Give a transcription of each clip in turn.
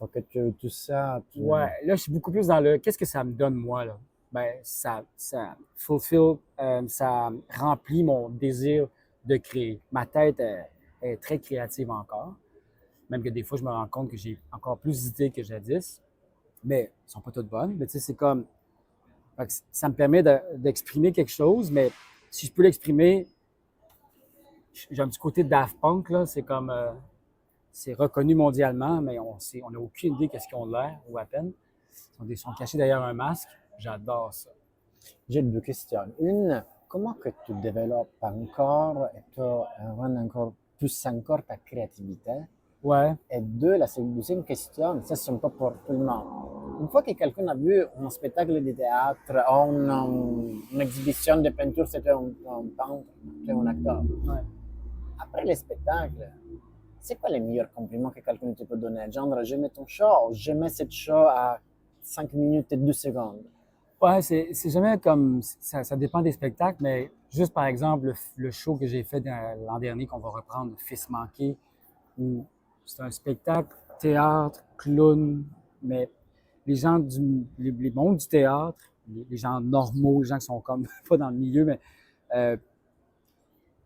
fois que tu as eu tout ça, Ouais, là, je suis beaucoup plus dans le qu'est-ce que ça me donne, moi, là? Ben, ça fulfill, ça remplit mon désir de créer. Ma tête est très créative encore, même que des fois, je me rends compte que j'ai encore plus d'idées que jadis, mais elles sont pas toutes bonnes. Mais tu sais, c'est comme, fait que ça me permet d'exprimer quelque chose, mais si je peux l'exprimer, j'ai un petit côté de Daft Punk, là, c'est comme, c'est reconnu mondialement, mais on n'a aucune idée qu'est-ce qu'ils ont de l'air, ou à peine. Ils sont cachés derrière un masque. J'adore ça. j'ai deux questions. Une, comment que tu développes encore et tu rends encore plus encore ta créativité? Ouais, Et deux, la deuxième question, ça c'est un peu pour tout le monde. Une fois que quelqu'un a vu un spectacle de théâtre ou une exhibition de peinture, c'était un peintre, c'était un acteur. ouais. Après le spectacle, c'est quoi les meilleurs compliments que quelqu'un te peut donner? Genre, j'aimais ton show, j'aimais cette show à 5 minutes et 2 secondes. Ouais, c'est jamais comme. Ça dépend des spectacles, mais juste par exemple, le show que j'ai fait l'an dernier, qu'on va reprendre, Fils manqué, où c'est un spectacle, théâtre, clown, mais les gens les mondes du théâtre, les gens normaux, les gens qui sont comme pas dans le milieu, mais euh,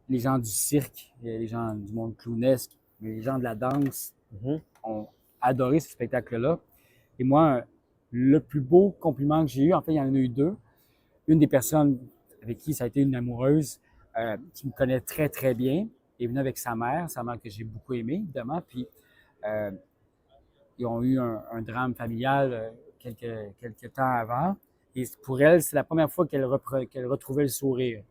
les gens du cirque, les gens du monde clownesque, les gens de la danse Mhm. ont adoré ce spectacle-là. Et moi, le plus beau compliment que j'ai eu, en fait, il y en a eu deux. Une des personnes avec qui ça a été une amoureuse, qui me connaît très, très bien, est venue avec sa mère que j'ai beaucoup aimée, évidemment. Puis, euh, ils ont eu drame familial quelques temps avant. Et pour elle, c'est la première fois qu'elle retrouvait le sourire.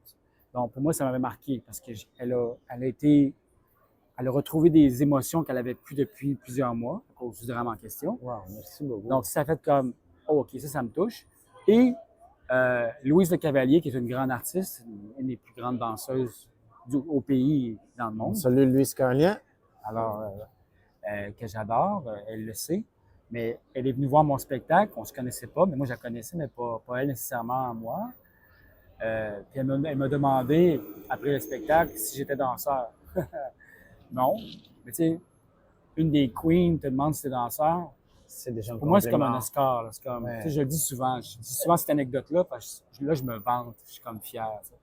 Donc, pour moi, ça m'avait marqué parce elle a été, elle a retrouvé des émotions qu'elle avait plus depuis plusieurs mois à cause du drame en question. Wow, merci beaucoup. Donc, ça a fait comme, oh, OK, ça me touche. Et Louise Le Cavalier, qui est une grande artiste, une des plus grandes danseuses au pays et dans le monde, Salut Luis Carlien. alors que j'adore, elle le sait. Mais elle est venue voir mon spectacle, on ne se connaissait pas, mais moi je la connaissais, mais pas elle nécessairement moi. Puis elle m'a demandé, après le spectacle, si j'étais danseur. Non. Mais tu sais, une des queens te demande si t'es danseur. C'est déjà un Pour moi, c'est comme un compliment. Oscar. Là. C'est comme, tu sais, Ouais. je le dis souvent. Je dis souvent cette anecdote-là parce que là, je me vante. Je suis comme fier. Tu sais.